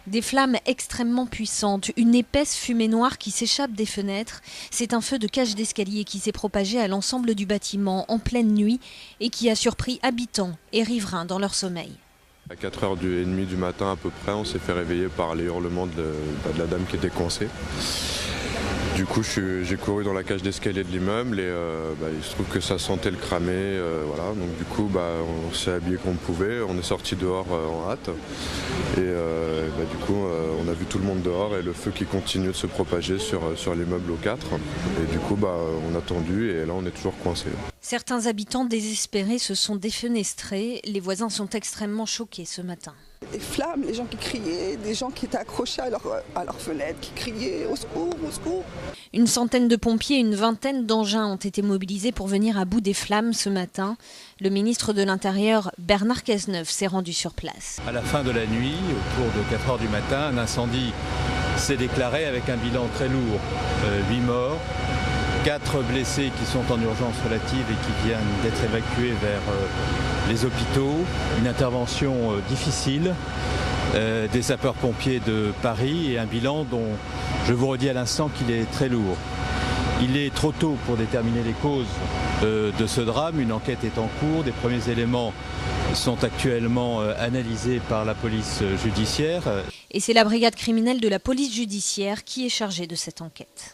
Des flammes extrêmement puissantes, une épaisse fumée noire qui s'échappe des fenêtres. C'est un feu de cage d'escalier qui s'est propagé à l'ensemble du bâtiment en pleine nuit et qui a surpris habitants et riverains dans leur sommeil. À 4h30 du matin à peu près, on s'est fait réveiller par les hurlements de la dame qui était coincée. Du coup, j'ai couru dans la cage d'escalier de l'immeuble et il se trouve que ça sentait le cramé. Voilà. Donc du coup, on s'est habillé comme on pouvait. On est sorti dehors en hâte. Et du coup, on a vu tout le monde dehors et le feu qui continue de se propager sur l'immeuble au 4. Et du coup, on a attendu et là, on est toujours coincé. Certains habitants désespérés se sont défenestrés. Les voisins sont extrêmement choqués ce matin. Des flammes, les gens qui criaient, des gens qui étaient accrochés à leur fenêtre, qui criaient au secours, au secours. Une centaine de pompiers et une vingtaine d'engins ont été mobilisés pour venir à bout des flammes ce matin. Le ministre de l'Intérieur, Bernard Cazeneuve, s'est rendu sur place. À la fin de la nuit, autour de 4h du matin, un incendie s'est déclaré avec un bilan très lourd. 8 morts, 4 blessés qui sont en urgence relative et qui viennent d'être évacués vers les hôpitaux. Une intervention difficile des sapeurs-pompiers de Paris et un bilan dont je vous redis à l'instant qu'il est très lourd. Il est trop tôt pour déterminer les causes de ce drame. Une enquête est en cours. Des premiers éléments sont actuellement analysés par la police judiciaire. Et c'est la brigade criminelle de la police judiciaire qui est chargée de cette enquête.